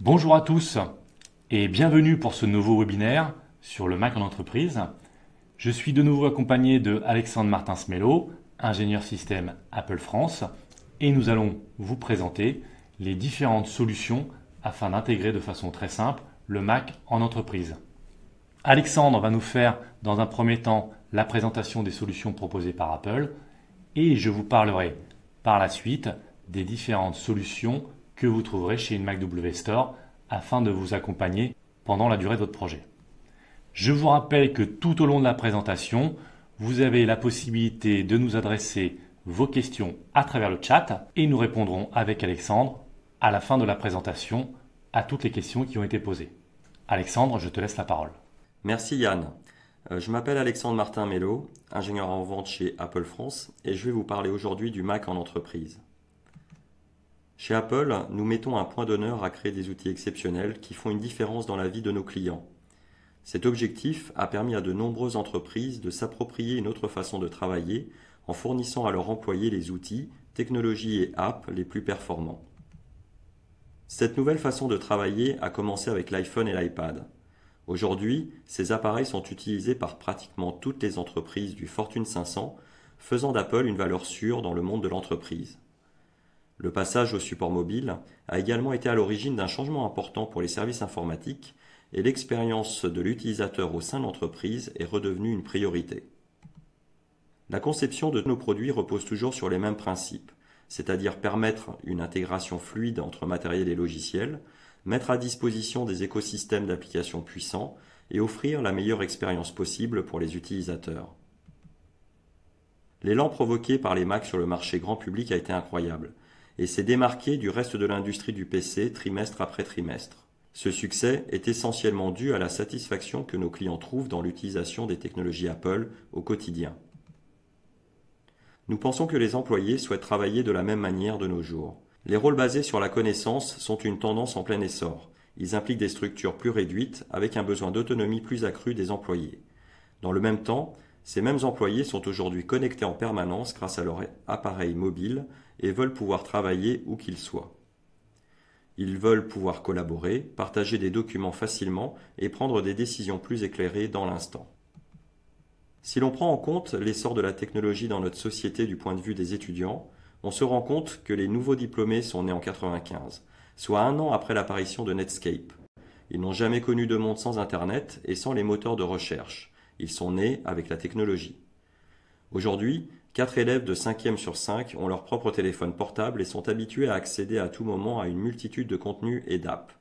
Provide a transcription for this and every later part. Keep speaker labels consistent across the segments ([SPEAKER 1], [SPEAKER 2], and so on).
[SPEAKER 1] Bonjour à tous et bienvenue pour ce nouveau webinaire sur le Mac en entreprise. Je suis de nouveau accompagné de Alexandre Martins-Mello, ingénieur système Apple France, et nous allons vous présenter les différentes solutions afin d'intégrer de façon très simple le Mac en entreprise. Alexandre va nous faire dans un premier temps la présentation des solutions proposées par Apple et je vous parlerai par la suite des différentes solutions que vous trouverez chez une MacW Store afin de vous accompagner pendant la durée de votre projet. Je vous rappelle que tout au long de la présentation, vous avez la possibilité de nous adresser vos questions à travers le chat et nous répondrons avec Alexandre à la fin de la présentation à toutes les questions qui ont été posées. Alexandre, je te laisse la parole.
[SPEAKER 2] Merci Yann. Je m'appelle Alexandre Martin-Mello, ingénieur en vente chez Apple France et je vais vous parler aujourd'hui du Mac en entreprise. Chez Apple, nous mettons un point d'honneur à créer des outils exceptionnels qui font une différence dans la vie de nos clients. Cet objectif a permis à de nombreuses entreprises de s'approprier une autre façon de travailler en fournissant à leurs employés les outils, technologies et apps les plus performants. Cette nouvelle façon de travailler a commencé avec l'iPhone et l'iPad. Aujourd'hui, ces appareils sont utilisés par pratiquement toutes les entreprises du Fortune 500, faisant d'Apple une valeur sûre dans le monde de l'entreprise. Le passage au support mobile a également été à l'origine d'un changement important pour les services informatiques et l'expérience de l'utilisateur au sein de l'entreprise est redevenue une priorité. La conception de nos produits repose toujours sur les mêmes principes, c'est-à-dire permettre une intégration fluide entre matériel et logiciel, mettre à disposition des écosystèmes d'applications puissants et offrir la meilleure expérience possible pour les utilisateurs. L'élan provoqué par les Macs sur le marché grand public a été incroyable et s'est démarqué du reste de l'industrie du PC trimestre après trimestre. Ce succès est essentiellement dû à la satisfaction que nos clients trouvent dans l'utilisation des technologies Apple au quotidien. Nous pensons que les employés souhaitent travailler de la même manière de nos jours. Les rôles basés sur la connaissance sont une tendance en plein essor. Ils impliquent des structures plus réduites avec un besoin d'autonomie plus accru des employés. Dans le même temps, ces mêmes employés sont aujourd'hui connectés en permanence grâce à leur appareil mobile et veulent pouvoir travailler où qu'ils soient. Ils veulent pouvoir collaborer, partager des documents facilement et prendre des décisions plus éclairées dans l'instant. Si l'on prend en compte l'essor de la technologie dans notre société du point de vue des étudiants, on se rend compte que les nouveaux diplômés sont nés en 1995, soit un an après l'apparition de Netscape. Ils n'ont jamais connu de monde sans Internet et sans les moteurs de recherche. Ils sont nés avec la technologie. Aujourd'hui, 4 élèves de 5e sur 5 ont leur propre téléphone portable et sont habitués à accéder à tout moment à une multitude de contenus et d'apps.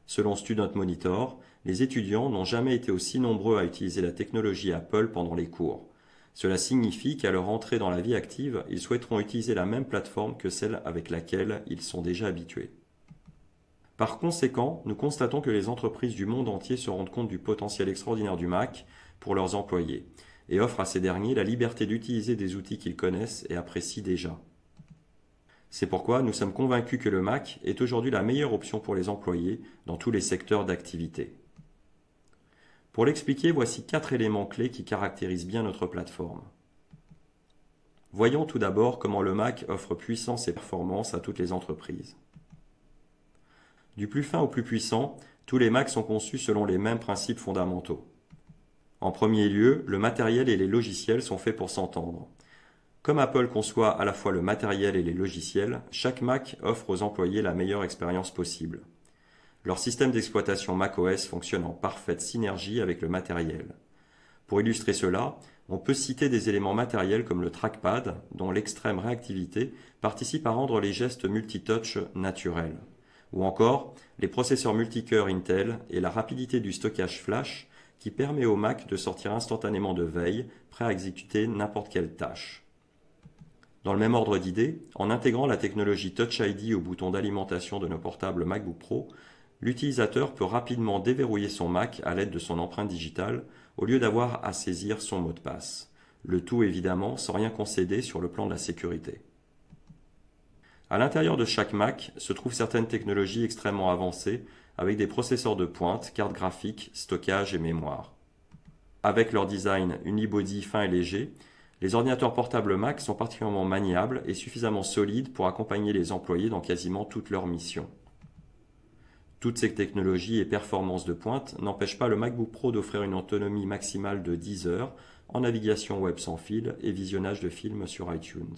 [SPEAKER 2] Selon Student Monitor, les étudiants n'ont jamais été aussi nombreux à utiliser la technologie Apple pendant les cours. Cela signifie qu'à leur entrée dans la vie active, ils souhaiteront utiliser la même plateforme que celle avec laquelle ils sont déjà habitués. Par conséquent, nous constatons que les entreprises du monde entier se rendent compte du potentiel extraordinaire du Mac pour leurs employés et offrent à ces derniers la liberté d'utiliser des outils qu'ils connaissent et apprécient déjà. C'est pourquoi nous sommes convaincus que le Mac est aujourd'hui la meilleure option pour les employés dans tous les secteurs d'activité. Pour l'expliquer, voici 4 éléments clés qui caractérisent bien notre plateforme. Voyons tout d'abord comment le Mac offre puissance et performance à toutes les entreprises. Du plus fin au plus puissant, tous les Macs sont conçus selon les mêmes principes fondamentaux. En premier lieu, le matériel et les logiciels sont faits pour s'entendre. Comme Apple conçoit à la fois le matériel et les logiciels, chaque Mac offre aux employés la meilleure expérience possible. Leur système d'exploitation macOS fonctionne en parfaite synergie avec le matériel. Pour illustrer cela, on peut citer des éléments matériels comme le trackpad, dont l'extrême réactivité participe à rendre les gestes multitouch naturels. Ou encore, les processeurs multicœurs Intel et la rapidité du stockage flash qui permet au Mac de sortir instantanément de veille, prêt à exécuter n'importe quelle tâche. Dans le même ordre d'idées, en intégrant la technologie Touch ID au bouton d'alimentation de nos portables MacBook Pro, l'utilisateur peut rapidement déverrouiller son Mac à l'aide de son empreinte digitale au lieu d'avoir à saisir son mot de passe. Le tout évidemment sans rien concéder sur le plan de la sécurité. À l'intérieur de chaque Mac se trouvent certaines technologies extrêmement avancées avec des processeurs de pointe, cartes graphiques, stockage et mémoire. Avec leur design unibody fin et léger, les ordinateurs portables Mac sont particulièrement maniables et suffisamment solides pour accompagner les employés dans quasiment toutes leurs missions. Toutes ces technologies et performances de pointe n'empêchent pas le MacBook Pro d'offrir une autonomie maximale de 10 heures en navigation web sans fil et visionnage de films sur iTunes.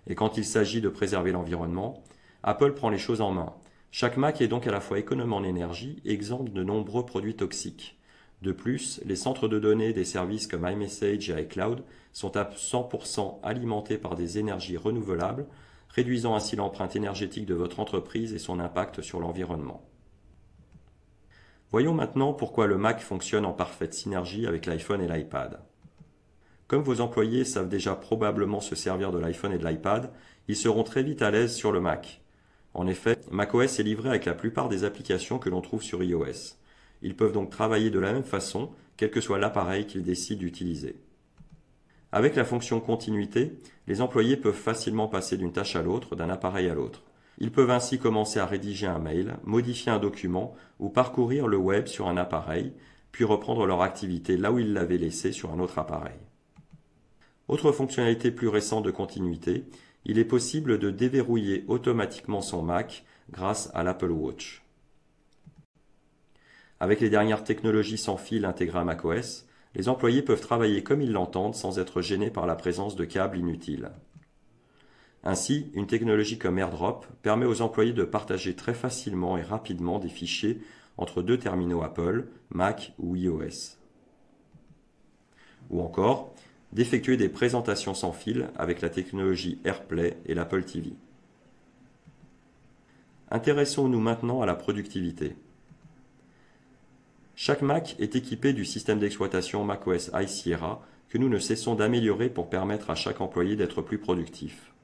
[SPEAKER 2] Et quand il s'agit de préserver l'environnement, Apple prend les choses en main. Chaque Mac est donc à la fois économe en énergie et exempt de nombreux produits toxiques. De plus, les centres de données des services comme iMessage et iCloud sont à 100% alimentés par des énergies renouvelables, réduisant ainsi l'empreinte énergétique de votre entreprise et son impact sur l'environnement. Voyons maintenant pourquoi le Mac fonctionne en parfaite synergie avec l'iPhone et l'iPad. Comme vos employés savent déjà probablement se servir de l'iPhone et de l'iPad, ils seront très vite à l'aise sur le Mac. En effet, macOS est livré avec la plupart des applications que l'on trouve sur iOS. Ils peuvent donc travailler de la même façon, quel que soit l'appareil qu'ils décident d'utiliser. Avec la fonction continuité, les employés peuvent facilement passer d'une tâche à l'autre, d'un appareil à l'autre. Ils peuvent ainsi commencer à rédiger un mail, modifier un document ou parcourir le web sur un appareil, puis reprendre leur activité là où ils l'avaient laissée sur un autre appareil. Autre fonctionnalité plus récente de continuité, il est possible de déverrouiller automatiquement son Mac grâce à l'Apple Watch. Avec les dernières technologies sans fil intégrées à macOS, les employés peuvent travailler comme ils l'entendent sans être gênés par la présence de câbles inutiles. Ainsi, une technologie comme AirDrop permet aux employés de partager très facilement et rapidement des fichiers entre deux terminaux Apple, Mac ou iOS. Ou encore, d'effectuer des présentations sans fil avec la technologie AirPlay et l'Apple TV. Intéressons-nous maintenant à la productivité. Chaque Mac est équipé du système d'exploitation macOS High Sierra que nous ne cessons d'améliorer pour permettre à chaque employé d'être plus productif.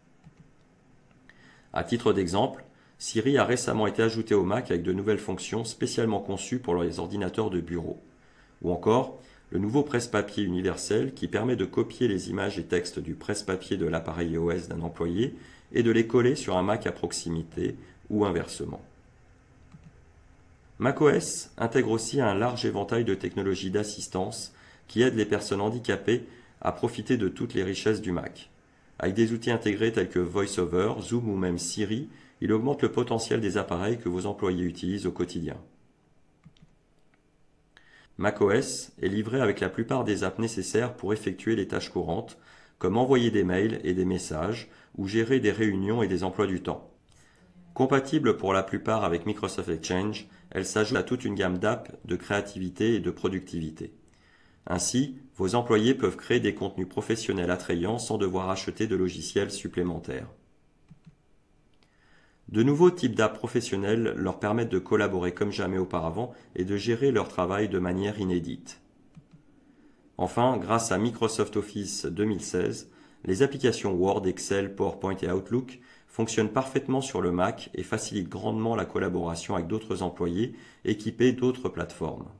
[SPEAKER 2] À titre d'exemple, Siri a récemment été ajouté au Mac avec de nouvelles fonctions spécialement conçues pour les ordinateurs de bureau. Ou encore, le nouveau presse-papier universel qui permet de copier les images et textes du presse-papier de l'appareil iOS d'un employé et de les coller sur un Mac à proximité ou inversement. macOS intègre aussi un large éventail de technologies d'assistance qui aident les personnes handicapées à profiter de toutes les richesses du Mac. Avec des outils intégrés tels que VoiceOver, Zoom ou même Siri, il augmente le potentiel des appareils que vos employés utilisent au quotidien. macOS est livré avec la plupart des apps nécessaires pour effectuer les tâches courantes, comme envoyer des mails et des messages ou gérer des réunions et des emplois du temps. Compatible pour la plupart avec Microsoft Exchange, elle s'ajoute à toute une gamme d'apps de créativité et de productivité. Ainsi, vos employés peuvent créer des contenus professionnels attrayants sans devoir acheter de logiciels supplémentaires. De nouveaux types d'apps professionnelles leur permettent de collaborer comme jamais auparavant et de gérer leur travail de manière inédite. Enfin, grâce à Microsoft Office 2016, les applications Word, Excel, PowerPoint et Outlook fonctionnent parfaitement sur le Mac et facilitent grandement la collaboration avec d'autres employés équipés d'autres plateformes.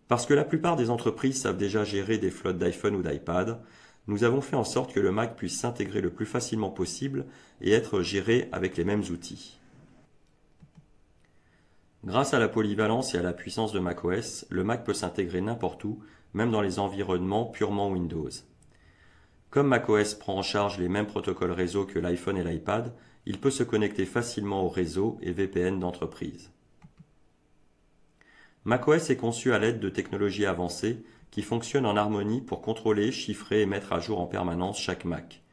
[SPEAKER 2] Parce que la plupart des entreprises savent déjà gérer des flottes d'iPhone ou d'iPad, nous avons fait en sorte que le Mac puisse s'intégrer le plus facilement possible et être géré avec les mêmes outils. Grâce à la polyvalence et à la puissance de macOS, le Mac peut s'intégrer n'importe où, même dans les environnements purement Windows. Comme macOS prend en charge les mêmes protocoles réseau que l'iPhone et l'iPad, il peut se connecter facilement au réseau et VPN d'entreprise. macOS est conçu à l'aide de technologies avancées qui fonctionnent en harmonie pour contrôler, chiffrer et mettre à jour en permanence chaque Mac.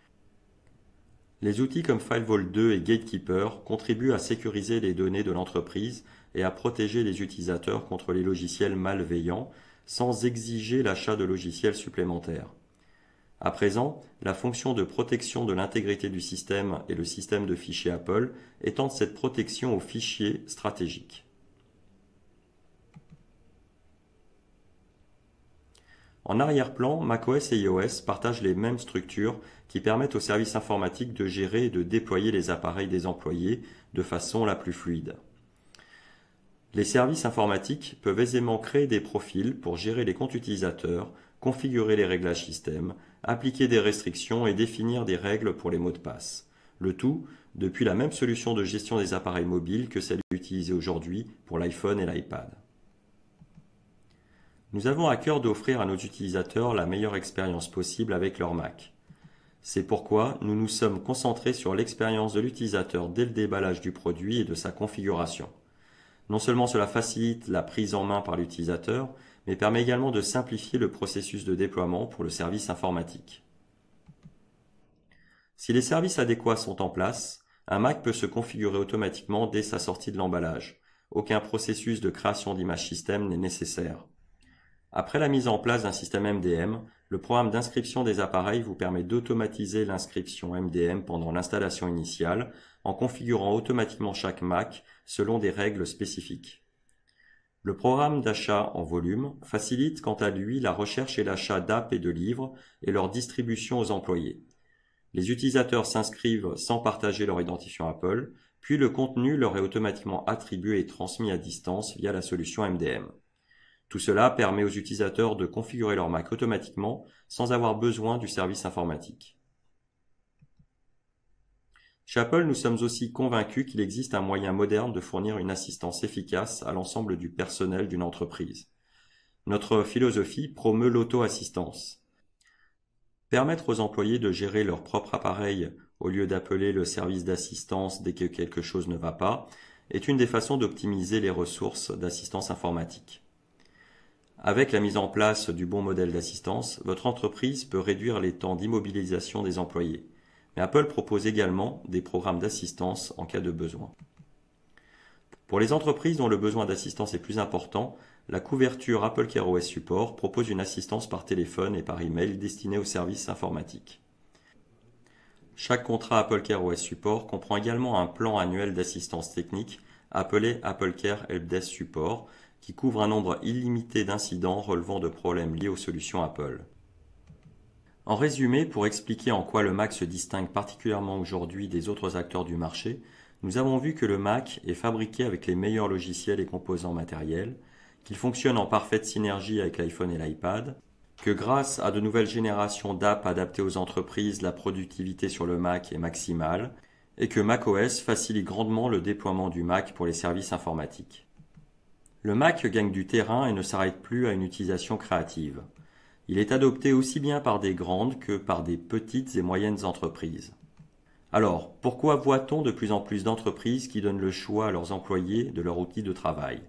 [SPEAKER 2] Les outils comme FileVault 2 et Gatekeeper contribuent à sécuriser les données de l'entreprise et à protéger les utilisateurs contre les logiciels malveillants sans exiger l'achat de logiciels supplémentaires. À présent, la fonction de protection de l'intégrité du système et le système de fichiers Apple étendent cette protection aux fichiers stratégiques. En arrière-plan, macOS et iOS partagent les mêmes structures qui permettent aux services informatiques de gérer et de déployer les appareils des employés de façon la plus fluide. Les services informatiques peuvent aisément créer des profils pour gérer les comptes utilisateurs, configurer les réglages système, appliquer des restrictions et définir des règles pour les mots de passe. Le tout depuis la même solution de gestion des appareils mobiles que celle utilisée aujourd'hui pour l'iPhone et l'iPad. Nous avons à cœur d'offrir à nos utilisateurs la meilleure expérience possible avec leur Mac. C'est pourquoi nous nous sommes concentrés sur l'expérience de l'utilisateur dès le déballage du produit et de sa configuration. Non seulement cela facilite la prise en main par l'utilisateur, mais permet également de simplifier le processus de déploiement pour le service informatique. Si les services adéquats sont en place, un Mac peut se configurer automatiquement dès sa sortie de l'emballage. Aucun processus de création d'image système n'est nécessaire. Après la mise en place d'un système MDM, le programme d'inscription des appareils vous permet d'automatiser l'inscription MDM pendant l'installation initiale en configurant automatiquement chaque Mac selon des règles spécifiques. Le programme d'achat en volume facilite quant à lui la recherche et l'achat d'apps et de livres et leur distribution aux employés. Les utilisateurs s'inscrivent sans partager leur identifiant Apple, puis le contenu leur est automatiquement attribué et transmis à distance via la solution MDM. Tout cela permet aux utilisateurs de configurer leur Mac automatiquement sans avoir besoin du service informatique. Chez Apple, nous sommes aussi convaincus qu'il existe un moyen moderne de fournir une assistance efficace à l'ensemble du personnel d'une entreprise. Notre philosophie promeut l'auto-assistance. Permettre aux employés de gérer leur propre appareil au lieu d'appeler le service d'assistance dès que quelque chose ne va pas est une des façons d'optimiser les ressources d'assistance informatique. Avec la mise en place du bon modèle d'assistance, votre entreprise peut réduire les temps d'immobilisation des employés. Mais Apple propose également des programmes d'assistance en cas de besoin. Pour les entreprises dont le besoin d'assistance est plus important, la couverture AppleCare OS Support propose une assistance par téléphone et par email destinée aux services informatiques. Chaque contrat AppleCare OS Support comprend également un plan annuel d'assistance technique appelé AppleCare Helpdesk Support qui couvre un nombre illimité d'incidents relevant de problèmes liés aux solutions Apple. En résumé, pour expliquer en quoi le Mac se distingue particulièrement aujourd'hui des autres acteurs du marché, nous avons vu que le Mac est fabriqué avec les meilleurs logiciels et composants matériels, qu'il fonctionne en parfaite synergie avec l'iPhone et l'iPad, que grâce à de nouvelles générations d'apps adaptées aux entreprises, la productivité sur le Mac est maximale, et que macOS facilite grandement le déploiement du Mac pour les services informatiques. Le Mac gagne du terrain et ne s'arrête plus à une utilisation créative. Il est adopté aussi bien par des grandes que par des petites et moyennes entreprises. Alors, pourquoi voit-on de plus en plus d'entreprises qui donnent le choix à leurs employés de leur outil de travail ?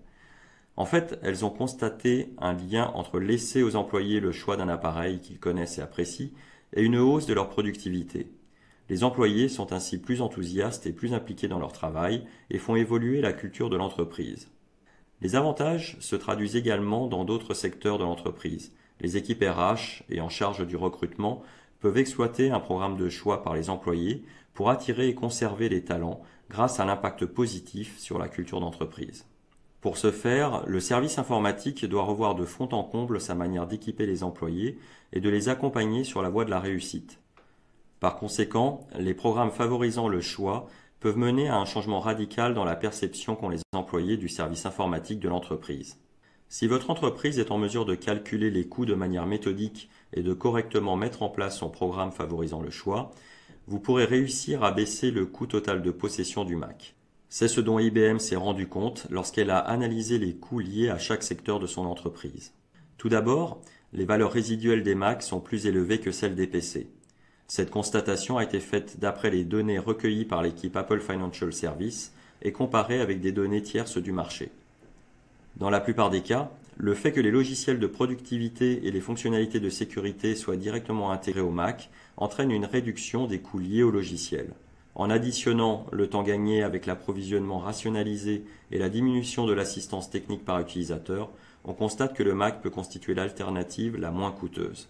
[SPEAKER 2] En fait, elles ont constaté un lien entre laisser aux employés le choix d'un appareil qu'ils connaissent et apprécient et une hausse de leur productivité. Les employés sont ainsi plus enthousiastes et plus impliqués dans leur travail et font évoluer la culture de l'entreprise. Les avantages se traduisent également dans d'autres secteurs de l'entreprise. Les équipes RH et en charge du recrutement peuvent exploiter un programme de choix par les employés pour attirer et conserver les talents grâce à l'impact positif sur la culture d'entreprise. Pour ce faire, le service informatique doit revoir de fond en comble sa manière d'équiper les employés et de les accompagner sur la voie de la réussite. Par conséquent, les programmes favorisant le choix peuvent mener à un changement radical dans la perception qu'ont les employés du service informatique de l'entreprise. Si votre entreprise est en mesure de calculer les coûts de manière méthodique et de correctement mettre en place son programme favorisant le choix, vous pourrez réussir à baisser le coût total de possession du Mac. C'est ce dont IBM s'est rendu compte lorsqu'elle a analysé les coûts liés à chaque secteur de son entreprise. Tout d'abord, les valeurs résiduelles des Mac sont plus élevées que celles des PC. Cette constatation a été faite d'après les données recueillies par l'équipe Apple Financial Services et comparées avec des données tierces du marché. Dans la plupart des cas, le fait que les logiciels de productivité et les fonctionnalités de sécurité soient directement intégrés au Mac entraîne une réduction des coûts liés au logiciel. En additionnant le temps gagné avec l'approvisionnement rationalisé et la diminution de l'assistance technique par utilisateur, on constate que le Mac peut constituer l'alternative la moins coûteuse.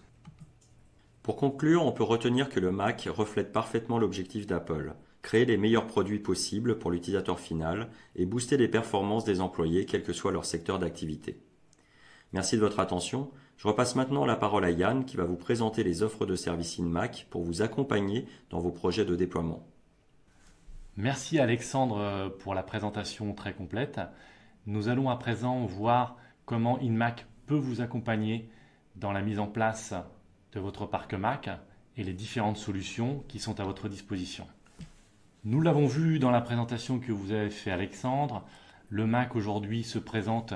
[SPEAKER 2] Pour conclure, on peut retenir que le Mac reflète parfaitement l'objectif d'Apple, créer les meilleurs produits possibles pour l'utilisateur final et booster les performances des employés quel que soit leur secteur d'activité. Merci de votre attention. Je repasse maintenant la parole à Yann qui va vous présenter les offres de services InMac pour vous accompagner dans vos projets de déploiement.
[SPEAKER 1] Merci Alexandre pour la présentation très complète. Nous allons à présent voir comment InMac peut vous accompagner dans la mise en place de votre parc Mac et les différentes solutions qui sont à votre disposition. Nous l'avons vu dans la présentation que vous avez fait Alexandre, le Mac aujourd'hui se présente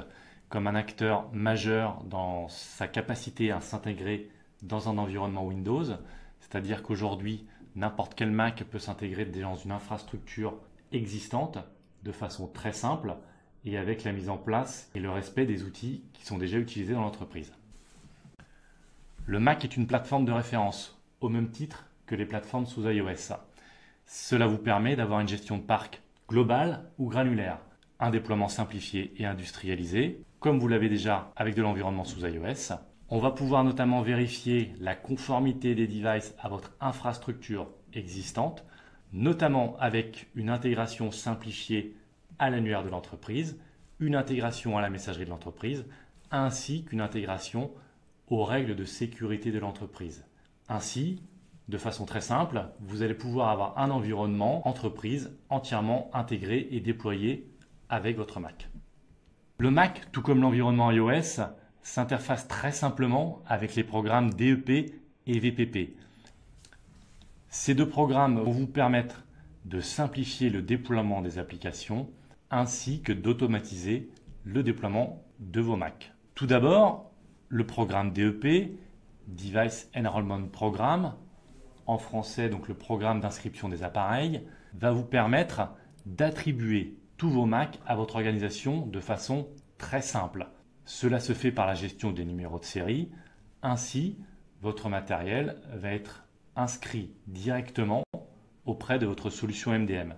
[SPEAKER 1] comme un acteur majeur dans sa capacité à s'intégrer dans un environnement Windows. c'est-à-dire qu'aujourd'hui, n'importe quel Mac peut s'intégrer dans une infrastructure existante de façon très simple et avec la mise en place et le respect des outils qui sont déjà utilisés dans l'entreprise. Le Mac est une plateforme de référence, au même titre que les plateformes sous iOS. Cela vous permet d'avoir une gestion de parc globale ou granulaire, un déploiement simplifié et industrialisé, comme vous l'avez déjà avec de l'environnement sous iOS. On va pouvoir notamment vérifier la conformité des devices à votre infrastructure existante, notamment avec une intégration simplifiée à l'annuaire de l'entreprise, une intégration à la messagerie de l'entreprise, ainsi qu'une intégration aux règles de sécurité de l'entreprise. Ainsi, de façon très simple, vous allez pouvoir avoir un environnement entreprise entièrement intégré et déployé avec votre Mac. Le Mac, tout comme l'environnement iOS, s'interface très simplement avec les programmes DEP et VPP. Ces deux programmes vont vous permettre de simplifier le déploiement des applications ainsi que d'automatiser le déploiement de vos Macs. Tout d'abord, le programme DEP, Device Enrollment Program, en français donc le programme d'inscription des appareils, va vous permettre d'attribuer tous vos Macs à votre organisation de façon très simple. Cela se fait par la gestion des numéros de série. Ainsi, votre matériel va être inscrit directement auprès de votre solution MDM.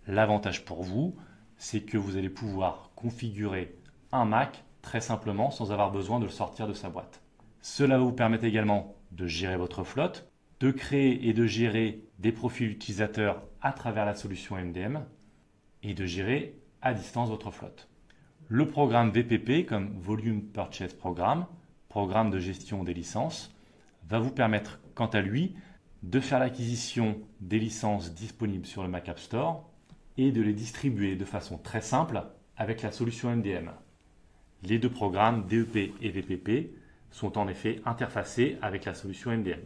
[SPEAKER 1] L'avantage pour vous, c'est que vous allez pouvoir configurer un Mac très simplement sans avoir besoin de le sortir de sa boîte. Cela va vous permettre également de gérer votre flotte, de créer et de gérer des profils utilisateurs à travers la solution MDM et de gérer à distance votre flotte. Le programme VPP, comme Volume Purchase Program, programme de gestion des licences, va vous permettre, quant à lui, de faire l'acquisition des licences disponibles sur le Mac App Store et de les distribuer de façon très simple avec la solution MDM. Les deux programmes DEP et VPP sont en effet interfacés avec la solution MDM.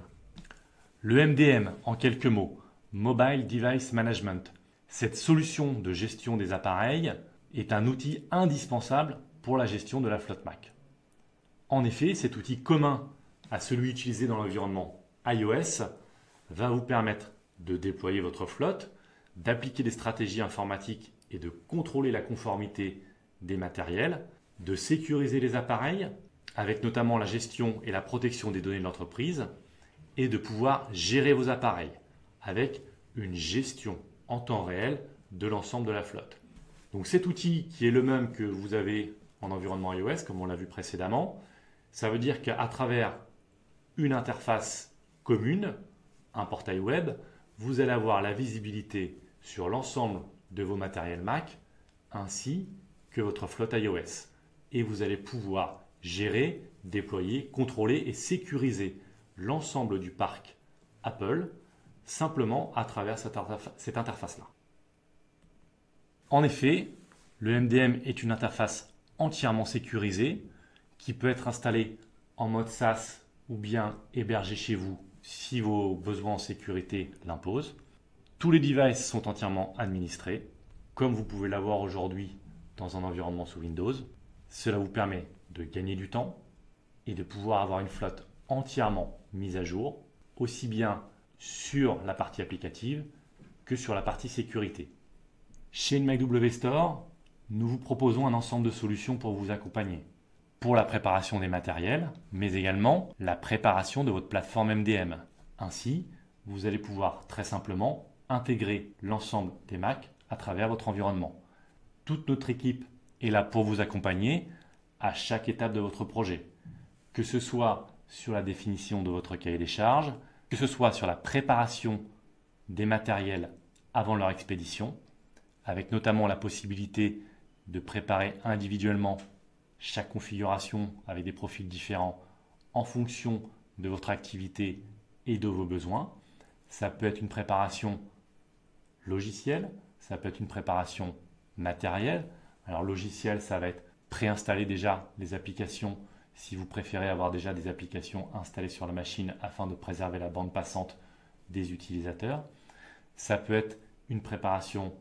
[SPEAKER 1] Le MDM, en quelques mots, Mobile Device Management, cette solution de gestion des appareils est un outil indispensable pour la gestion de la flotte Mac. En effet, cet outil commun à celui utilisé dans l'environnement iOS va vous permettre de déployer votre flotte, d'appliquer des stratégies informatiques et de contrôler la conformité des matériels, de sécuriser les appareils avec notamment la gestion et la protection des données de l'entreprise et de pouvoir gérer vos appareils avec une gestion en temps réel de l'ensemble de la flotte. Donc cet outil qui est le même que vous avez en environnement iOS, comme on l'a vu précédemment, ça veut dire qu'à travers une interface commune, un portail web, vous allez avoir la visibilité sur l'ensemble de vos matériels Mac ainsi que votre flotte iOS. Et vous allez pouvoir gérer, déployer, contrôler et sécuriser l'ensemble du parc Apple simplement à travers cette interface-là. En effet, le MDM est une interface entièrement sécurisée qui peut être installée en mode SaaS ou bien hébergée chez vous si vos besoins en sécurité l'imposent. Tous les devices sont entièrement administrés, comme vous pouvez l'avoir aujourd'hui dans un environnement sous Windows. Cela vous permet de gagner du temps et de pouvoir avoir une flotte entièrement mise à jour, aussi bien sur la partie applicative que sur la partie sécurité. Chez MacW Store, nous vous proposons un ensemble de solutions pour vous accompagner. Pour la préparation des matériels, mais également la préparation de votre plateforme MDM. Ainsi, vous allez pouvoir très simplement intégrer l'ensemble des Macs à travers votre environnement. Toute notre équipe est là pour vous accompagner à chaque étape de votre projet, que ce soit sur la définition de votre cahier des charges, que ce soit sur la préparation des matériels avant leur expédition, avec notamment la possibilité de préparer individuellement chaque configuration avec des profils différents en fonction de votre activité et de vos besoins. Ça peut être une préparation logicielle, ça peut être une préparation matérielle. Alors logiciel, ça va être préinstaller déjà les applications si vous préférez avoir déjà des applications installées sur la machine afin de préserver la bande passante des utilisateurs. Ça peut être une préparation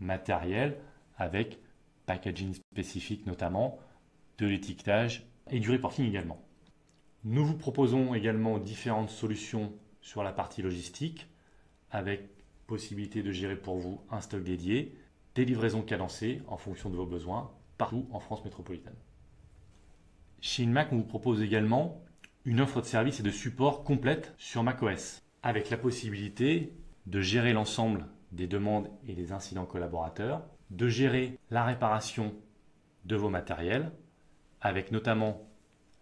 [SPEAKER 1] matérielle avec packaging spécifique notamment, de l'étiquetage et du reporting également. Nous vous proposons également différentes solutions sur la partie logistique, avec possibilité de gérer pour vous un stock dédié, des livraisons cadencées en fonction de vos besoins, partout en France métropolitaine. Chez Inmac, on vous propose également une offre de services et de support complète sur macOS, avec la possibilité de gérer l'ensemble des demandes et des incidents collaborateurs, de gérer la réparation de vos matériels, avec notamment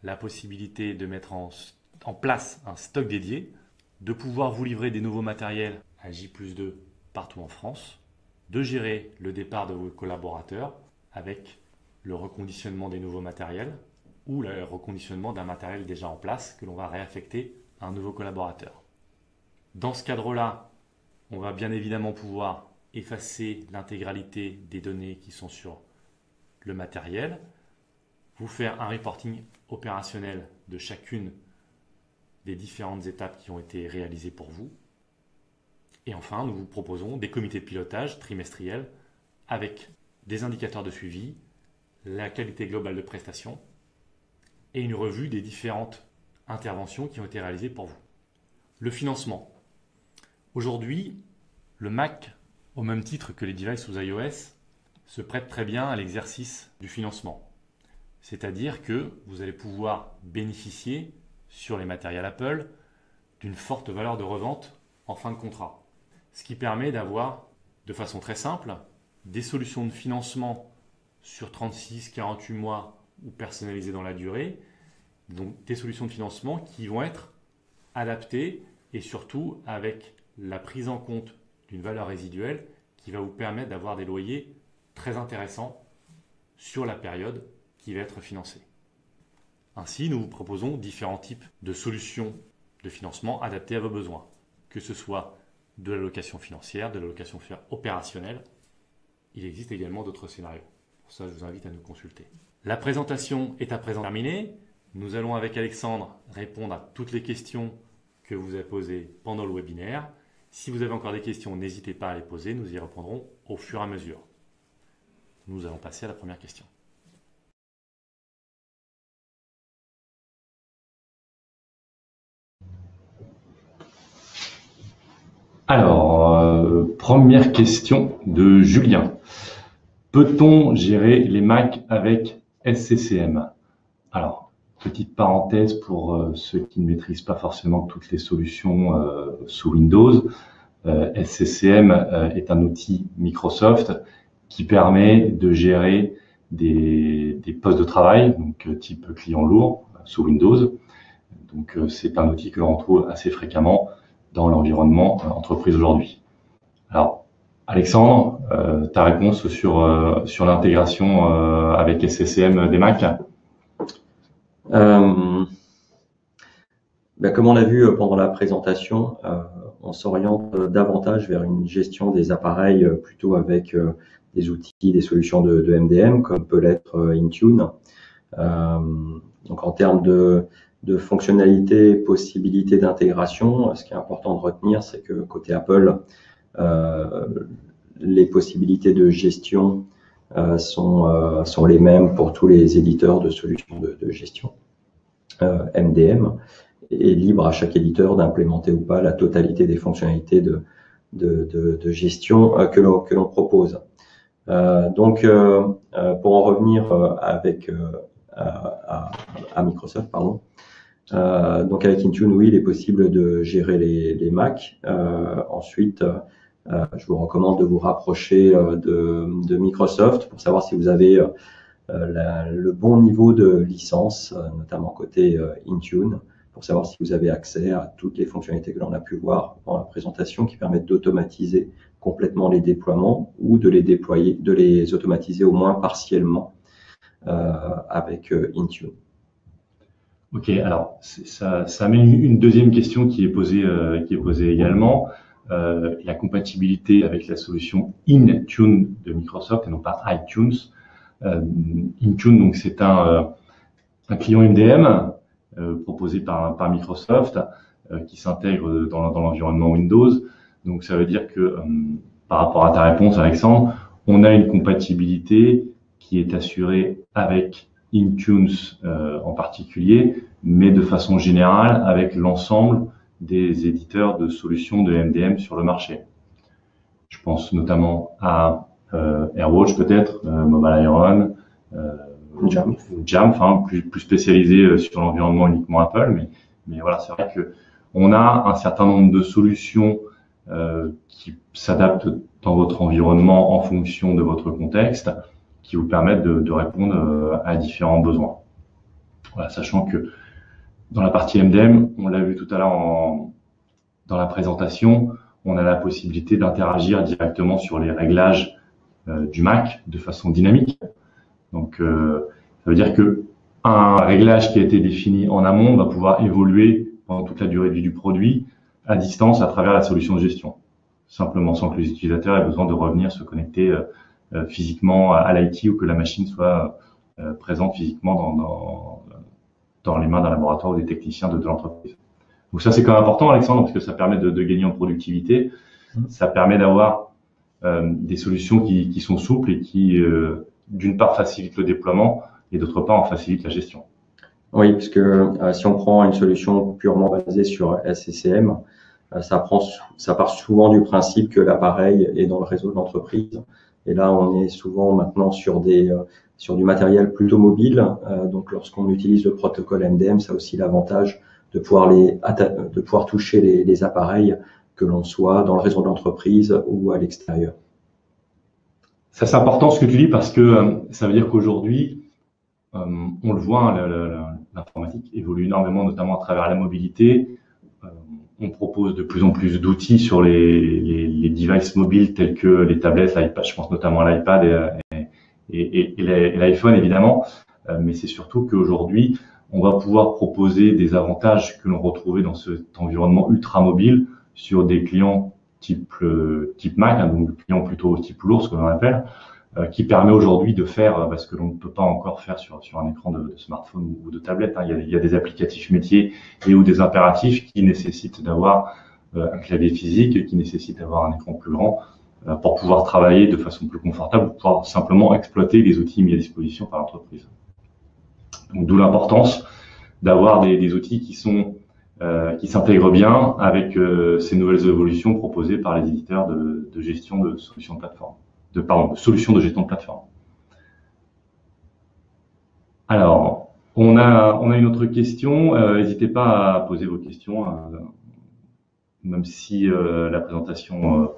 [SPEAKER 1] la possibilité de mettre en place un stock dédié, de pouvoir vous livrer des nouveaux matériels à J+2 partout en France, de gérer le départ de vos collaborateurs avec le reconditionnement des nouveaux matériels ou le reconditionnement d'un matériel déjà en place que l'on va réaffecter à un nouveau collaborateur. Dans ce cadre-là, on va bien évidemment pouvoir effacer l'intégralité des données qui sont sur le matériel, vous faire un reporting opérationnel de chacune des différentes étapes qui ont été réalisées pour vous. Et enfin, nous vous proposons des comités de pilotage trimestriels avec des indicateurs de suivi, la qualité globale de prestation et une revue des différentes interventions qui ont été réalisées pour vous. Le financement. Aujourd'hui, le Mac, au même titre que les devices sous iOS, se prête très bien à l'exercice du financement. C'est-à-dire que vous allez pouvoir bénéficier sur les matériels Apple d'une forte valeur de revente en fin de contrat. Ce qui permet d'avoir, de façon très simple, des solutions de financement sur 36, 48 mois ou personnalisées dans la durée. Donc des solutions de financement qui vont être adaptées et surtout avec la prise en compte d'une valeur résiduelle qui va vous permettre d'avoir des loyers très intéressants sur la période qui va être financée. Ainsi, nous vous proposons différents types de solutions de financement adaptées à vos besoins, que ce soit de la location financière, de la location opérationnelle. Il existe également d'autres scénarios. Pour ça, je vous invite à nous consulter. La présentation est à présent terminée. Nous allons avec Alexandre répondre à toutes les questions que vous avez posées pendant le webinaire. Si vous avez encore des questions, n'hésitez pas à les poser, nous y répondrons au fur et à mesure. Nous allons passer à la première question.
[SPEAKER 3] Alors, première question de Julien. Peut-on gérer les Mac avec SCCM? Alors, petite parenthèse pour ceux qui ne maîtrisent pas forcément toutes les solutions sous Windows. SCCM est un outil Microsoft qui permet de gérer des postes de travail, donc type client lourd sous Windows. Donc, c'est un outil que l'on retrouve assez fréquemment dans l'environnement entreprise aujourd'hui. Alors, Alexandre, ta réponse sur l'intégration avec SCCM des Mac?
[SPEAKER 2] Comme on l'a vu pendant la présentation, on s'oriente davantage vers une gestion des appareils plutôt avec des outils, des solutions de MDM comme peut l'être Intune. Donc en termes de fonctionnalités, possibilités d'intégration, ce qui est important de retenir, c'est que côté Apple, les possibilités de gestion sont les mêmes pour tous les éditeurs de solutions de gestion MDM, et libre à chaque éditeur d'implémenter ou pas la totalité des fonctionnalités de gestion que l'on propose. Donc, pour en revenir à Microsoft, pardon. Donc avec Intune, oui, il est possible de gérer les Mac. Ensuite, je vous recommande de vous rapprocher de Microsoft pour savoir si vous avez le bon niveau de licence, notamment côté Intune, pour savoir si vous avez accès à toutes les fonctionnalités que l'on a pu voir dans la présentation qui permettent d'automatiser complètement les déploiements ou de les automatiser au moins partiellement avec Intune.
[SPEAKER 3] Ok, alors ça amène une deuxième question qui est posée également. La compatibilité avec la solution Intune de Microsoft et non pas iTunes. Intune, donc c'est un client MDM proposé par Microsoft qui s'intègre dans l'environnement Windows. Donc ça veut dire que par rapport à ta réponse, Alexandre, on a une compatibilité qui est assurée avec Intune en particulier, mais de façon générale avec l'ensemble des éditeurs de solutions de MDM sur le marché. Je pense notamment à AirWatch peut-être, Mobile Iron, Jamf, hein, plus spécialisé sur l'environnement uniquement Apple, mais voilà, c'est vrai que on a un certain nombre de solutions qui s'adaptent dans votre environnement en fonction de votre contexte, qui vous permettent de répondre à différents besoins. Voilà, sachant que dans la partie MDM, on l'a vu tout à l'heure dans la présentation, on a la possibilité d'interagir directement sur les réglages du Mac de façon dynamique. Donc, ça veut dire que un réglage qui a été défini en amont va pouvoir évoluer pendant toute la durée de vie du produit à distance à travers la solution de gestion, simplement sans que les utilisateurs aient besoin de revenir se connecter physiquement à l'IT ou que la machine soit présente physiquement dans les mains d'un laboratoire ou des techniciens de l'entreprise. Donc ça, c'est quand même important, Alexandre, parce que ça permet de gagner en productivité. Ça permet d'avoir des solutions qui sont souples et qui, d'une part, facilitent le déploiement et d'autre part, en facilitent la gestion.
[SPEAKER 2] Oui, parce que si on prend une solution purement basée sur SCCM, ça part souvent du principe que l'appareil est dans le réseau de l'entreprise. Et là, on est souvent maintenant sur du matériel plutôt mobile. Donc, lorsqu'on utilise le protocole MDM, ça a aussi l'avantage de pouvoir toucher les appareils, que l'on soit dans le réseau de l'entreprise ou à l'extérieur.
[SPEAKER 3] Ça, c'est important ce que tu dis, parce que ça veut dire qu'aujourd'hui, on le voit, l'informatique évolue énormément, notamment à travers la mobilité. On propose de plus en plus d'outils sur les devices mobiles tels que les tablettes, l'iPad, je pense notamment à l'iPad et l'iPhone évidemment. Mais c'est surtout qu'aujourd'hui, on va pouvoir proposer des avantages que l'on retrouvait dans cet environnement ultra mobile sur des clients type Mac, hein, donc des clients plutôt type lourd, ce que l'on appelle, qui permet aujourd'hui de faire ce que l'on ne peut pas encore faire sur un écran de smartphone ou de tablette. Hein. Il y a des applicatifs métiers et ou des impératifs qui nécessitent d'avoir un clavier physique, qui nécessitent d'avoir un écran plus grand pour pouvoir travailler de façon plus confortable, pour pouvoir simplement exploiter les outils mis à disposition par l'entreprise. Donc d'où l'importance d'avoir des outils qui s'intègrent bien avec ces nouvelles évolutions proposées par les éditeurs de gestion de solutions de plateforme. De solutions de gestion de plateforme. Alors, on a une autre question. N'hésitez pas à poser vos questions, même si la présentation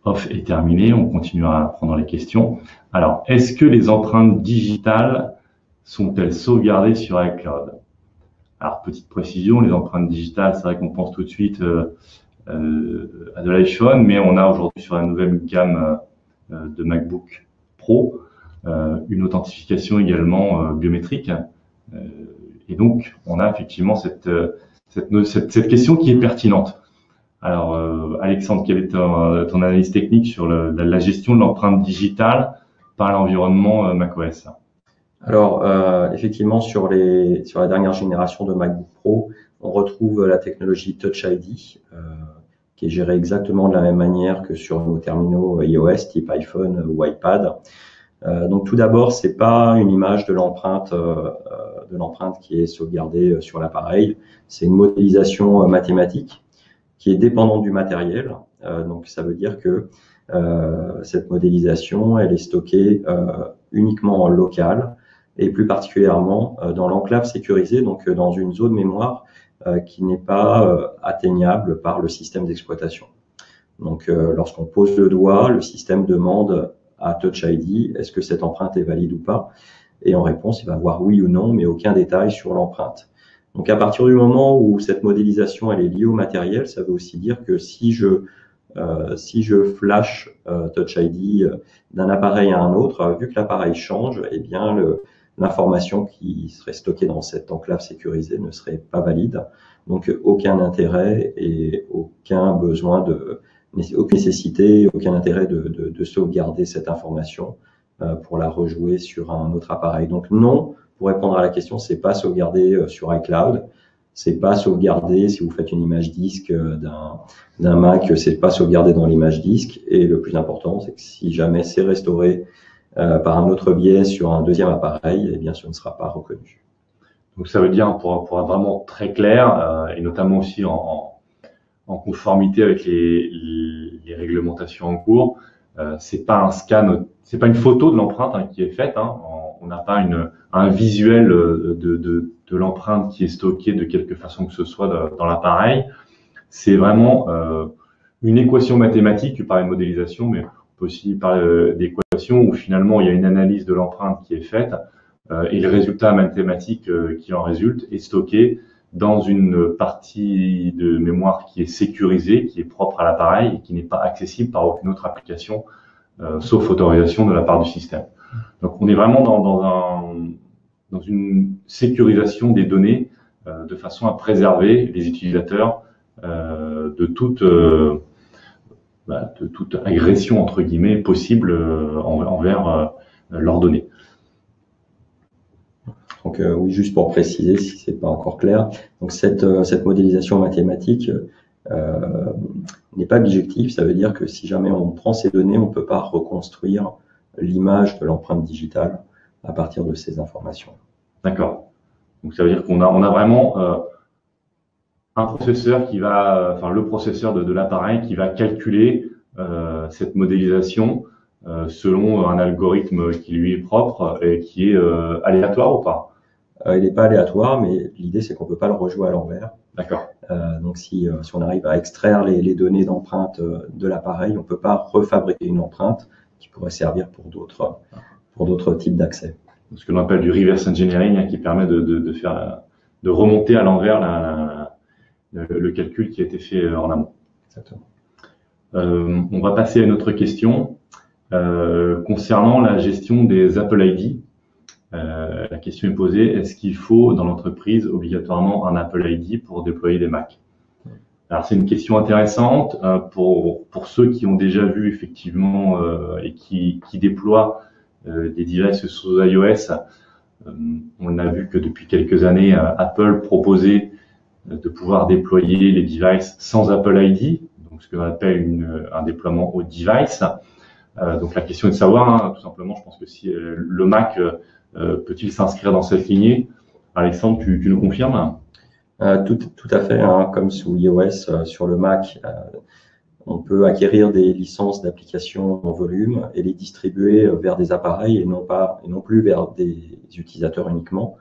[SPEAKER 3] off est terminée. On continuera à prendre les questions. Alors, est-ce que les empreintes digitales sont-elles sauvegardées sur iCloud? Alors, petite précision, les empreintes digitales, c'est vrai qu'on pense tout de suite à de l'iPhone, mais on a aujourd'hui sur la nouvelle gamme de MacBook Pro une authentification également biométrique. Et donc, on a effectivement cette question qui est pertinente. Alors, Alexandre, quelle est ton analyse technique sur la gestion de l'empreinte digitale par l'environnement macOS?
[SPEAKER 2] Alors, effectivement, sur la dernière génération de MacBook Pro, on retrouve la technologie Touch ID, qui est gérée exactement de la même manière que sur nos terminaux iOS type iPhone ou iPad. Donc, tout d'abord, c'est pas une image de l'empreinte qui est sauvegardée sur l'appareil. C'est une modélisation mathématique qui est dépendante du matériel. Donc, ça veut dire que cette modélisation, elle est stockée uniquement en local et plus particulièrement dans l'enclave sécurisée, donc dans une zone mémoire qui n'est pas atteignable par le système d'exploitation. Donc, lorsqu'on pose le doigt, le système demande à Touch ID, est-ce que cette empreinte est valide ou pas? Et en réponse, il va voir oui ou non, mais aucun détail sur l'empreinte. Donc, à partir du moment où cette modélisation elle est liée au matériel, ça veut aussi dire que si je flash Touch ID d'un appareil à un autre, vu que l'appareil change, eh bien l'information qui serait stockée dans cette enclave sécurisée ne serait pas valide. Donc aucun intérêt et aucune nécessité, aucun intérêt de sauvegarder cette information pour la rejouer sur un autre appareil. Donc non, pour répondre à la question, c'est pas sauvegardé sur iCloud. C'est pas sauvegardé si vous faites une image disque d'un Mac, c'est pas sauvegardé dans l'image disque. Et le plus important, c'est que si jamais c'est restauré par un autre biais sur un deuxième appareil, eh bien, ce ne sera pas reconnu.
[SPEAKER 3] Donc ça veut dire, pour être vraiment très clair, et notamment aussi en conformité avec les réglementations en cours, c'est pas un scan, c'est pas une photo de l'empreinte qui est faite. On n'a pas un visuel de l'empreinte qui est stocké de quelque façon que ce soit dans l'appareil. C'est vraiment une équation mathématique. Tu parlais de modélisation, mais on peut aussi parler d'équation où finalement il y a une analyse de l'empreinte qui est faite et le résultat mathématique qui en résulte est stocké dans une partie de mémoire qui est sécurisée, qui est propre à l'appareil et qui n'est pas accessible par aucune autre application, sauf autorisation de la part du système. Donc on est vraiment dans une sécurisation des données de façon à préserver les utilisateurs de toute agression entre guillemets possible envers leurs données.
[SPEAKER 2] Donc oui, juste pour préciser si c'est pas encore clair, donc cette modélisation mathématique n'est pas bijective. Ça veut dire que si jamais on prend ces données, on peut pas reconstruire l'image de l'empreinte digitale à partir de ces informations.
[SPEAKER 3] D'accord. Donc ça veut dire qu'on a vraiment un processeur le processeur de l'appareil qui va calculer cette modélisation selon un algorithme qui lui est propre et qui est aléatoire ou pas?
[SPEAKER 2] Il n'est pas aléatoire, mais l'idée c'est qu'on peut pas le rejouer à l'envers.
[SPEAKER 3] D'accord.
[SPEAKER 2] Donc si on arrive à extraire les données d'empreinte de l'appareil, on peut pas refabriquer une empreinte qui pourrait servir pour d'autres types d'accès.
[SPEAKER 3] Ce que l'on appelle du reverse engineering, qui permet de remonter à l'envers le calcul qui a été fait en amont.
[SPEAKER 2] Exactement.
[SPEAKER 3] On va passer à une autre question concernant la gestion des Apple ID. La question est posée, est-ce qu'il faut dans l'entreprise obligatoirement un Apple ID pour déployer des Mac? Alors c'est une question intéressante pour ceux qui ont déjà vu effectivement et qui déploient des devices sous iOS. On a vu que depuis quelques années, Apple proposait de pouvoir déployer les devices sans Apple ID, donc ce que l'on appelle un déploiement au device. Donc la question est de savoir, tout simplement, je pense que si le Mac peut-il s'inscrire dans cette lignée? Alexandre, tu nous confirmes?
[SPEAKER 2] Tout à fait, comme sous iOS sur le Mac, on peut acquérir des licences d'application en volume et les distribuer vers des appareils et non plus vers des utilisateurs uniquement.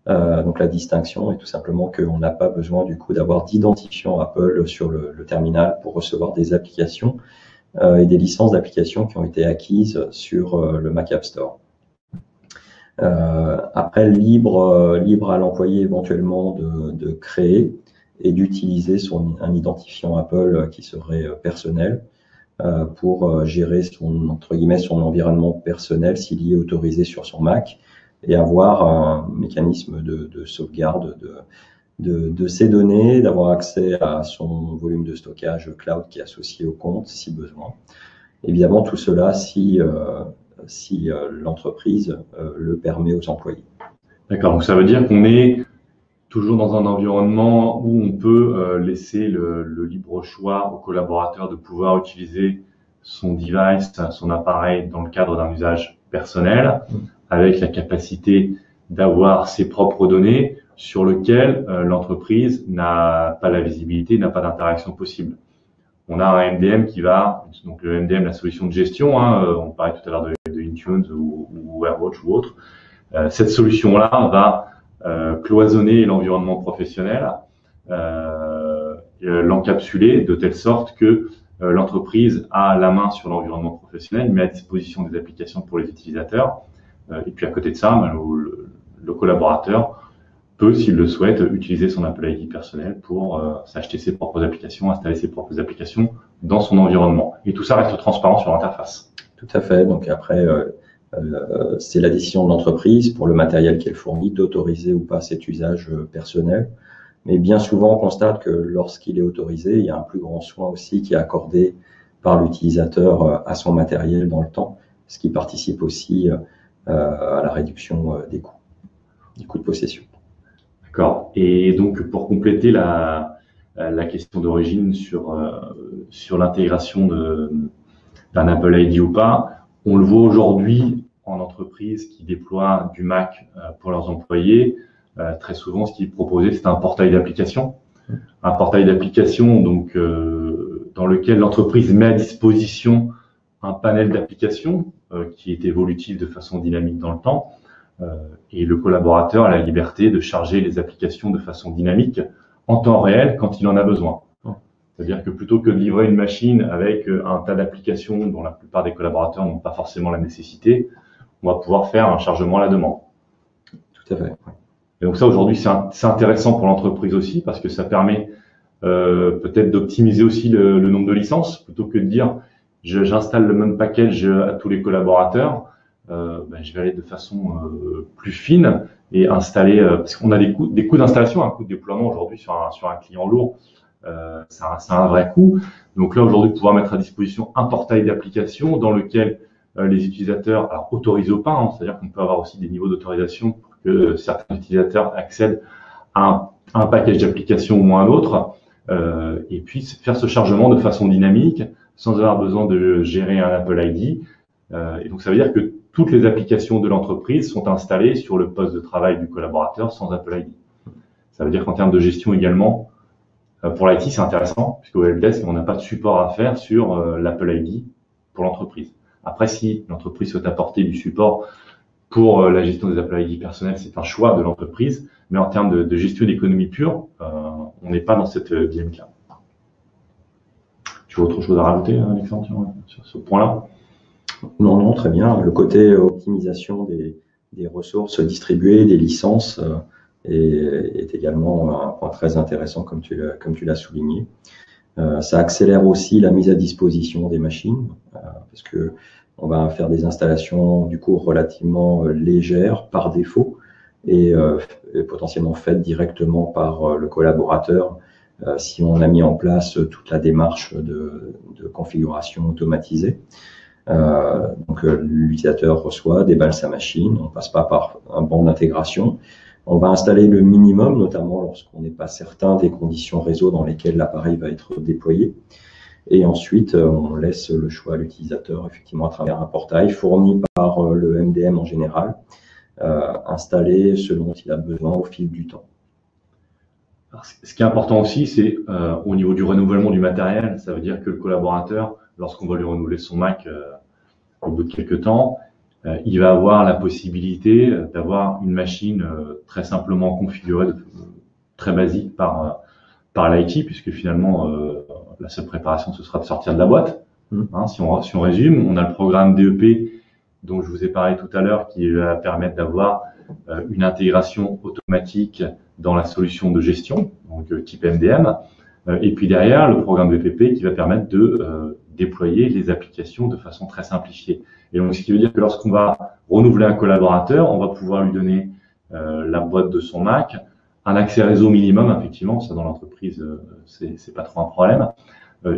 [SPEAKER 2] Donc la distinction est tout simplement qu'on n'a pas besoin du coup d'avoir d'identifiant Apple sur le terminal pour recevoir des applications et des licences d'applications qui ont été acquises sur le Mac App Store. Après, libre à l'employé éventuellement de créer et d'utiliser un identifiant Apple qui serait personnel pour gérer entre guillemets son environnement personnel s'il y est autorisé sur son Mac et avoir un mécanisme de sauvegarde de ces données, d'avoir accès à son volume de stockage cloud qui est associé au compte si besoin. Évidemment, tout cela si l'entreprise le permet aux employés.
[SPEAKER 3] D'accord, donc ça veut dire qu'on est toujours dans un environnement où on peut laisser le libre choix aux collaborateurs de pouvoir utiliser son device, son appareil dans le cadre d'un usage personnel, avec la capacité d'avoir ses propres données sur lesquelles l'entreprise n'a pas la visibilité, n'a pas d'interaction possible. On a un MDM donc le MDM, la solution de gestion, on parlait tout à l'heure de Intune ou AirWatch ou autre. Cette solution-là va cloisonner l'environnement professionnel, l'encapsuler de telle sorte que l'entreprise a la main sur l'environnement professionnel, met à disposition des applications pour les utilisateurs, et puis à côté de ça, le collaborateur peut, s'il le souhaite, utiliser son Apple ID personnel pour s'acheter ses propres applications, installer ses propres applications dans son environnement. Et tout ça reste transparent sur l'interface.
[SPEAKER 2] Tout à fait. Donc après, c'est la décision de l'entreprise pour le matériel qu'elle fournit d'autoriser ou pas cet usage personnel. Mais bien souvent, on constate que lorsqu'il est autorisé, il y a un plus grand soin aussi qui est accordé par l'utilisateur à son matériel dans le temps, ce qui participe aussi à la réduction des coûts de possession.
[SPEAKER 3] D'accord. Et donc, pour compléter la question d'origine sur l'intégration d'un Apple ID ou pas, on le voit aujourd'hui en entreprise qui déploie du Mac pour leurs employés. très souvent, ce qu'ils proposaient, c'était un portail d'application. Un portail d'application donc dans lequel l'entreprise met à disposition un panel d'applications qui est évolutif de façon dynamique dans le temps. Et le collaborateur a la liberté de charger les applications de façon dynamique en temps réel quand il en a besoin. C'est-à-dire que plutôt que de livrer une machine avec un tas d'applications dont la plupart des collaborateurs n'ont pas forcément la nécessité, on va pouvoir faire un chargement à la demande.
[SPEAKER 2] Tout à fait.
[SPEAKER 3] Et donc ça, aujourd'hui, c'est intéressant pour l'entreprise aussi parce que ça permet peut-être d'optimiser aussi le nombre de licences plutôt que de dire j'installe le même package à tous les collaborateurs. Je vais aller de façon plus fine et installer parce qu'on a des coûts d'installation, un coût de déploiement aujourd'hui sur un client lourd. Ça a un vrai coût. Donc là, aujourd'hui, pouvoir mettre à disposition un portail d'application dans lequel les utilisateurs, alors autorisés ou pas, c'est-à-dire qu'on peut avoir aussi des niveaux d'autorisation pour que certains utilisateurs accèdent à un package d'application ou à un autre, et puis faire ce chargement de façon dynamique sans avoir besoin de gérer un Apple ID. Et donc ça veut dire que toutes les applications de l'entreprise sont installées sur le poste de travail du collaborateur sans Apple ID. Ça veut dire qu'en termes de gestion également, pour l'IT, c'est intéressant, puisque au helpdesk, on n'a pas de support à faire sur l'Apple ID pour l'entreprise. Après, si l'entreprise souhaite apporter du support pour la gestion des Apple ID personnels, c'est un choix de l'entreprise, mais en termes de gestion d'économie pure, on n'est pas dans cette dynamique-là. Tu as autre chose à rajouter, Alexandre, sur ce point-là?
[SPEAKER 2] Non, très bien. Le côté optimisation des ressources distribuées, des licences, est également un point très intéressant comme tu l'as souligné. Ça accélère aussi la mise à disposition des machines parce que on va faire des installations du coup relativement légères par défaut et potentiellement faites directement par le collaborateur si on a mis en place toute la démarche de configuration automatisée. Donc l'utilisateur reçoit, déballe sa machine, on passe pas par un banc d'intégration. On va installer le minimum, notamment lorsqu'on n'est pas certain des conditions réseau dans lesquelles l'appareil va être déployé. Et ensuite, on laisse le choix à l'utilisateur, effectivement, à travers un portail fourni par le MDM en général, installé selon qu'il a besoin au fil du temps.
[SPEAKER 3] Alors, ce qui est important aussi, c'est au niveau du renouvellement du matériel. Ça veut dire que le collaborateur, lorsqu'on va lui renouveler son Mac au bout de quelques temps, il va avoir la possibilité d'avoir une machine très simplement configurée, très basique par l'IT, puisque finalement la seule préparation ce sera de sortir de la boîte. Si on résume, on a le programme DEP dont je vous ai parlé tout à l'heure qui va permettre d'avoir une intégration automatique dans la solution de gestion, donc type MDM, et puis derrière le programme VPP qui va permettre de déployer les applications de façon très simplifiée. Et donc, ce qui veut dire que lorsqu'on va renouveler un collaborateur, on va pouvoir lui donner la boîte de son Mac, un accès réseau minimum, effectivement, ça dans l'entreprise, c'est pas trop un problème.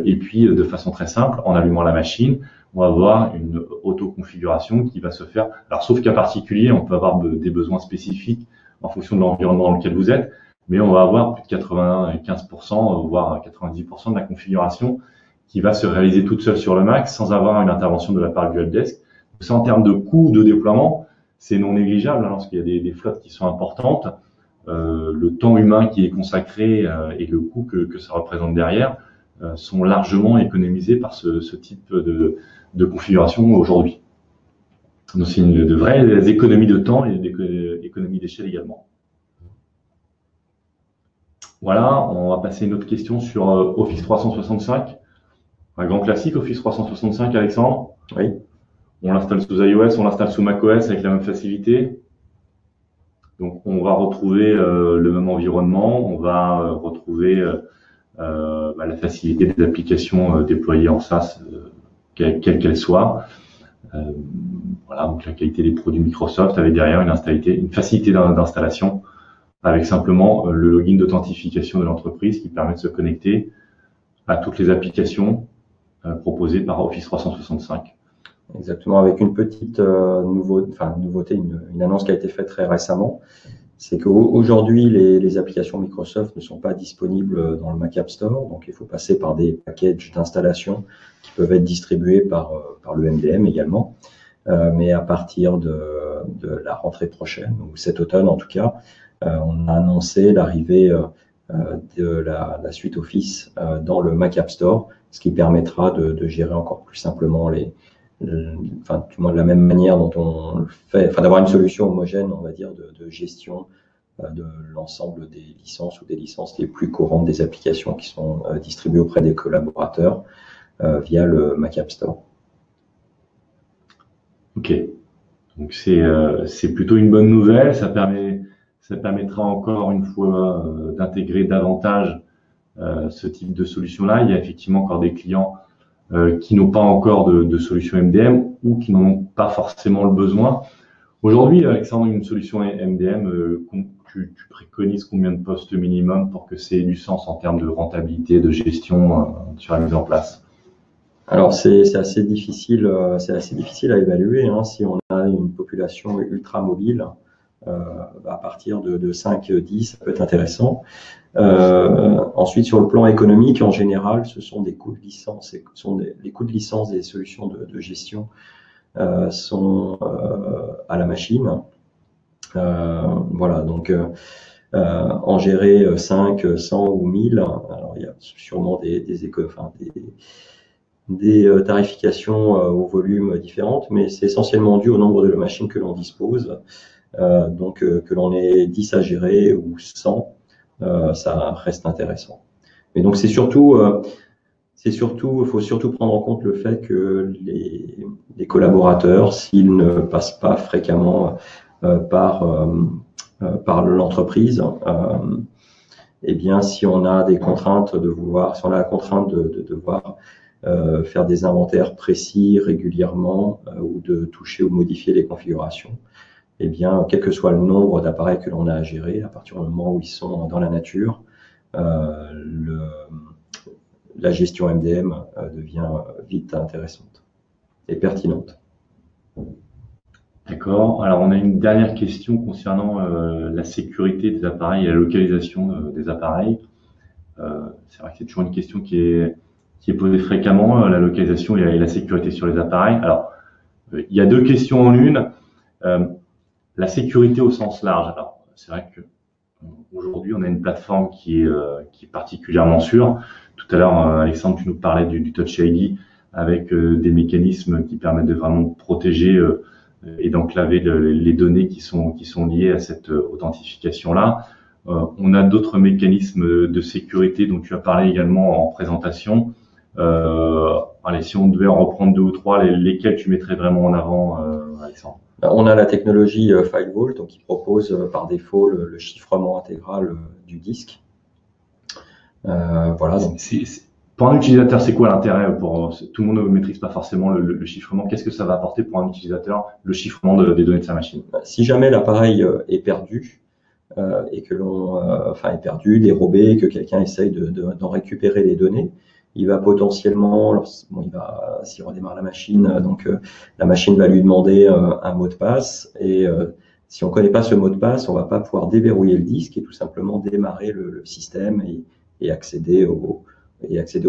[SPEAKER 3] Et puis, de façon très simple, en allumant la machine, on va avoir une auto-configuration qui va se faire. Alors, sauf cas particulier, on peut avoir des besoins spécifiques en fonction de l'environnement dans lequel vous êtes, mais on va avoir plus de 95%, voire 90% de la configuration qui va se réaliser toute seule sur le Mac sans avoir une intervention de la part du helpdesk. Ça, en termes de coût de déploiement, c'est non négligeable lorsqu'il y a des flottes qui sont importantes. Le temps humain qui est consacré et le coût que ça représente derrière sont largement économisés par ce type de configuration aujourd'hui. Donc c'est de vraies économies de temps et d'économies d'échelle également. Voilà, on va passer à une autre question sur Office 365. Un grand classique, Office 365, Alexandre.
[SPEAKER 2] Oui.
[SPEAKER 3] On l'installe sous iOS, on l'installe sous macOS avec la même facilité. Donc, on va retrouver le même environnement, on va retrouver la facilité des applications déployées en SaaS, quelle qu'elle soit. Voilà, donc la qualité des produits Microsoft avec derrière une facilité d'installation avec simplement le login d'authentification de l'entreprise qui permet de se connecter à toutes les applications proposées par Office 365.
[SPEAKER 2] Exactement, avec une petite nouveauté, une annonce qui a été faite très récemment, c'est qu'aujourd'hui les applications Microsoft ne sont pas disponibles dans le Mac App Store, donc il faut passer par des packages d'installation qui peuvent être distribués par le MDM également. Mais à partir de la rentrée prochaine, ou cet automne en tout cas,
[SPEAKER 4] on a annoncé l'arrivée de la suite Office dans le Mac App Store, ce qui permettra de gérer encore plus simplement enfin, du moins de la même manière dont on le fait, enfin, d'avoir une solution homogène, on va dire, de gestion de l'ensemble des licences ou des licences les plus courantes des applications qui sont distribuées auprès des collaborateurs via le Mac App Store.
[SPEAKER 3] Ok, donc c'est plutôt une bonne nouvelle. Ça permettra encore une fois d'intégrer davantage ce type de solution-là. Il y a effectivement encore des clients qui n'ont pas encore de solution MDM ou qui n'en ont pas forcément le besoin. Aujourd'hui, Alexandre, une solution MDM, tu préconises combien de postes minimum pour que ça ait du sens en termes de rentabilité, de gestion sur la mise en place?
[SPEAKER 4] Alors c'est assez difficile à évaluer, hein. Si on a une population ultra mobile, à partir de 5-10, ça peut être intéressant. Ensuite, sur le plan économique, en général, ce sont des coûts de licence. Les coûts de licence des solutions de gestion sont à la machine. Voilà, donc en gérer 5, 100 ou 1000, alors il y a sûrement des tarifications au volume différentes, mais c'est essentiellement dû au nombre de machines que l'on dispose. Donc que l'on ait 10 à gérer ou 100, ça reste intéressant. Mais donc il faut surtout prendre en compte le fait que les collaborateurs, s'ils ne passent pas fréquemment par l'entreprise, eh bien, si on a des contraintes si on a la contrainte de devoir faire des inventaires précis régulièrement ou de toucher ou modifier les configurations, eh bien, quel que soit le nombre d'appareils que l'on a à gérer, à partir du moment où ils sont dans la nature, la gestion MDM devient vite intéressante et pertinente.
[SPEAKER 3] D'accord. Alors, on a une dernière question concernant la sécurité des appareils et la localisation des appareils. C'est vrai que c'est toujours une question qui est posée fréquemment, la localisation et la sécurité sur les appareils. Alors, il y a deux questions en une. La sécurité au sens large. Alors, c'est vrai que aujourd'hui, on a une plateforme qui est particulièrement sûre. Tout à l'heure, Alexandre, tu nous parlais du Touch ID avec des mécanismes qui permettent de vraiment protéger et d'enclaver les données qui sont liées à cette authentification-là. On a d'autres mécanismes de sécurité dont tu as parlé également en présentation. Allez, si on devait en reprendre deux ou trois, lesquels tu mettrais vraiment en avant, Alexandre?
[SPEAKER 4] On a la technologie FileVault, donc qui propose par défaut le chiffrement intégral du disque. Voilà. Donc.
[SPEAKER 3] Pour un utilisateur, c'est quoi l'intérêt tout le monde ne maîtrise pas forcément le chiffrement. Qu'est-ce que ça va apporter pour un utilisateur, le chiffrement des données de sa machine?
[SPEAKER 4] Si jamais l'appareil est perdu et que est perdu, dérobé, que quelqu'un essaye d'en récupérer les données, il va potentiellement, s'il redémarre la machine, la machine va lui demander un mot de passe et si on ne connaît pas ce mot de passe, on ne va pas pouvoir déverrouiller le disque et tout simplement démarrer le système et accéder aux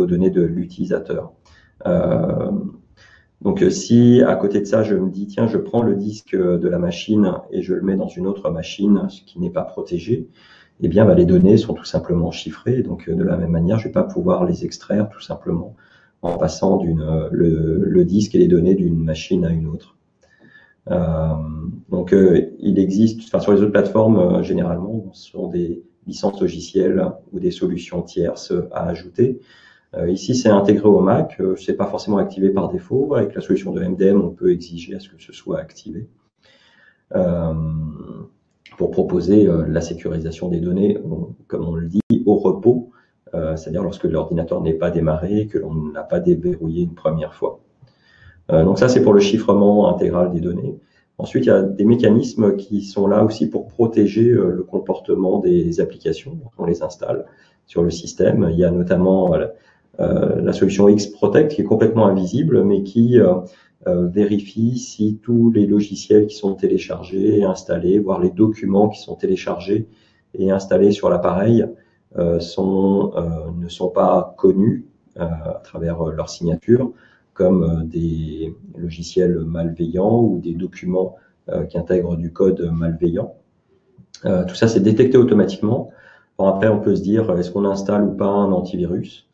[SPEAKER 4] données de l'utilisateur. Donc si à côté de ça, je me dis, tiens, je prends le disque de la machine et je le mets dans une autre machine, ce qui n'est pas protégé, eh bien, les données sont tout simplement chiffrées. Donc, de la même manière, je ne vais pas pouvoir les extraire tout simplement en passant le disque et les données d'une machine à une autre. Donc, il existe, sur les autres plateformes, généralement, ce sont des licences logicielles ou des solutions tierces à ajouter. Ici, c'est intégré au Mac. C'est pas forcément activé par défaut. Avec la solution de MDM, on peut exiger à ce que ce soit activé. Pour proposer la sécurisation des données, comme on le dit, au repos, c'est-à-dire lorsque l'ordinateur n'est pas démarré et que l'on ne l'a pas déverrouillé une première fois. Donc ça, c'est pour le chiffrement intégral des données. Ensuite, il y a des mécanismes qui sont là aussi pour protéger le comportement des applications quand on les installe sur le système. Il y a notamment la solution Xprotect qui est complètement invisible, mais qui vérifie si tous les logiciels qui sont téléchargés et installés, voire les documents qui sont téléchargés et installés sur l'appareil ne sont pas connus à travers leur signature comme des logiciels malveillants ou des documents qui intègrent du code malveillant. Tout ça, c'est détecté automatiquement. Bon, après, on peut se dire, est-ce qu'on installe ou pas un antivirus?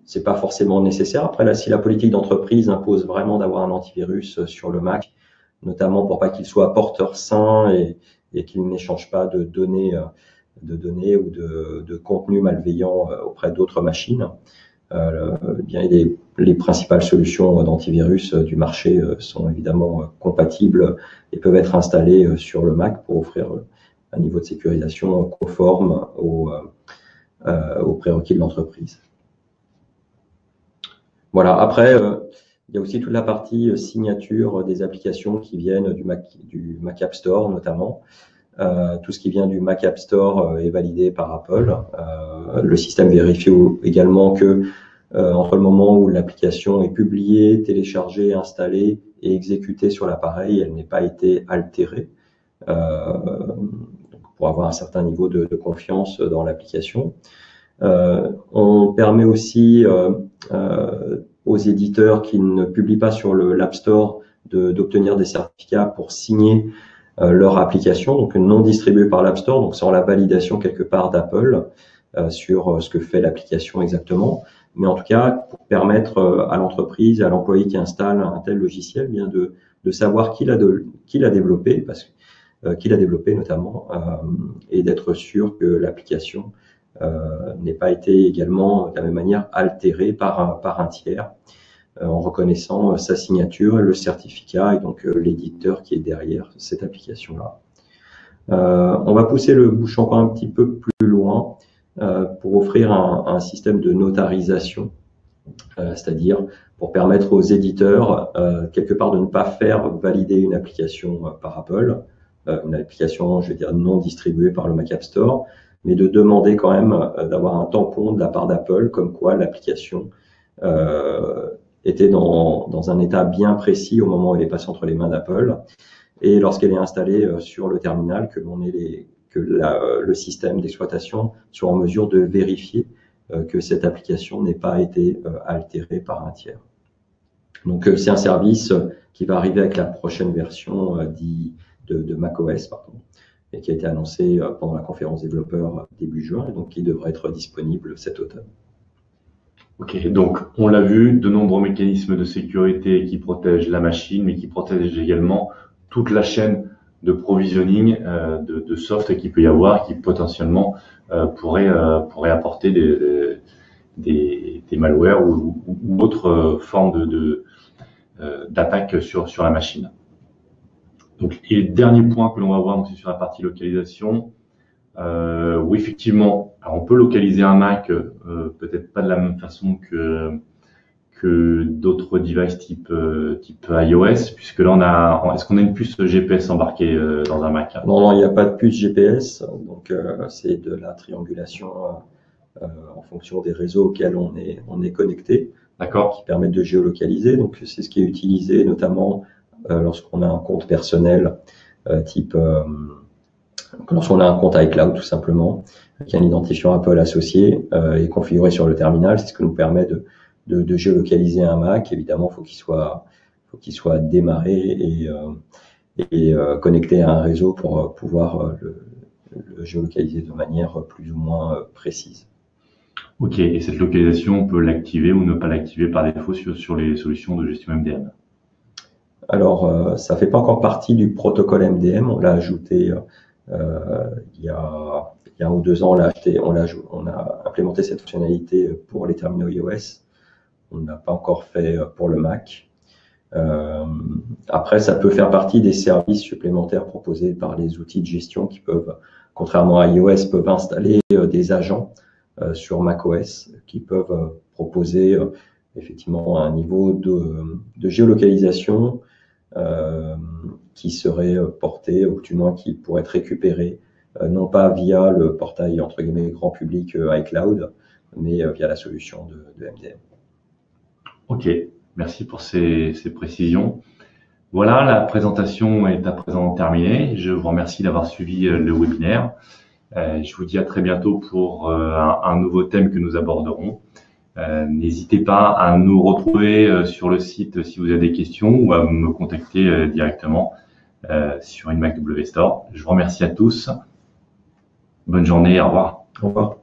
[SPEAKER 4] C'est pas forcément nécessaire. Après, là, si la politique d'entreprise impose vraiment d'avoir un antivirus sur le Mac, notamment pour pas qu'il soit porteur sain et qu'il n'échange pas de données ou de contenu malveillant auprès d'autres machines, bien les principales solutions d'antivirus du marché sont évidemment compatibles et peuvent être installées sur le Mac pour offrir un niveau de sécurisation conforme aux prérequis de l'entreprise. Voilà. Après, il y a aussi toute la partie signature des applications qui viennent du Mac App Store notamment. Tout ce qui vient du Mac App Store est validé par Apple. Le système vérifie également que entre le moment où l'application est publiée, téléchargée, installée et exécutée sur l'appareil, elle n'ait pas été altérée. Pour avoir un certain niveau de confiance dans l'application. On permet aussi aux éditeurs qui ne publient pas sur l'App Store d'obtenir des certificats pour signer leur application, donc non distribuée par l'App Store, donc sans la validation quelque part d'Apple sur ce que fait l'application exactement. Mais en tout cas, pour permettre à l'entreprise, à l'employé qui installe un tel logiciel, bien de savoir qui l'a développé, qui l'a développé notamment, et d'être sûr que l'application n'ait pas été également de la même manière altérée par un tiers, en reconnaissant sa signature, le certificat et donc l'éditeur qui est derrière cette application-là. On va pousser le bouchon encore un petit peu plus loin pour offrir un système de notarisation, c'est-à-dire pour permettre aux éditeurs quelque part de ne pas faire valider une application par Apple, une application, je veux dire, non distribuée par le Mac App Store, mais de demander quand même d'avoir un tampon de la part d'Apple, comme quoi l'application était dans un état bien précis au moment où elle est passée entre les mains d'Apple, et lorsqu'elle est installée sur le terminal, que le système d'exploitation soit en mesure de vérifier que cette application n'ait pas été altérée par un tiers. Donc c'est un service qui va arriver avec la prochaine version de macOS, et qui a été annoncé pendant la conférence développeur début juin, et donc qui devrait être disponible cet automne.
[SPEAKER 3] Ok, donc on l'a vu, de nombreux mécanismes de sécurité qui protègent la machine, mais qui protègent également toute la chaîne de provisioning de soft qu'il peut y avoir, qui potentiellement pourrait apporter des malwares ou autres formes d'attaque sur la machine. Donc, et le dernier point que l'on va voir, c'est sur la partie localisation. Où effectivement, alors on peut localiser un Mac, peut-être pas de la même façon que d'autres devices type iOS, puisque là est-ce qu'on a une puce GPS embarquée dans un Mac?
[SPEAKER 4] Non, il n'y a pas de puce GPS, donc c'est de la triangulation en fonction des réseaux auxquels on est connecté.
[SPEAKER 3] D'accord.
[SPEAKER 4] Qui permettent de géolocaliser. Donc c'est ce qui est utilisé notamment lorsqu'on a un compte personnel lorsqu'on a un compte iCloud tout simplement, qui a un identifiant Apple associé et configuré sur le terminal. C'est ce qui nous permet de géolocaliser un Mac. Évidemment, faut qu'il soit démarré et connecté à un réseau pour pouvoir le géolocaliser de manière plus ou moins précise.
[SPEAKER 3] Ok, et cette localisation, on peut l'activer ou ne pas l'activer par défaut sur les solutions de gestion MDM?
[SPEAKER 4] Alors, ça fait pas encore partie du protocole MDM. On l'a ajouté il y a 1 ou 2 ans. On a implémenté cette fonctionnalité pour les terminaux iOS. On n'a pas encore fait pour le Mac. Après, ça peut faire partie des services supplémentaires proposés par les outils de gestion qui peuvent, contrairement à iOS, peuvent installer des agents sur macOS qui peuvent proposer effectivement un niveau de géolocalisation qui serait porté, ou du moins qui pourrait être récupéré, non pas via le portail entre guillemets grand public iCloud, mais via la solution de MDM.
[SPEAKER 3] Ok, merci pour ces précisions. Voilà, la présentation est à présent terminée. Je vous remercie d'avoir suivi le webinaire. Je vous dis à très bientôt pour un nouveau thème que nous aborderons. N'hésitez pas à nous retrouver sur le site si vous avez des questions ou à me contacter directement. sur une Mac W Store. Je vous remercie à tous. Bonne journée, au revoir.
[SPEAKER 4] Au revoir.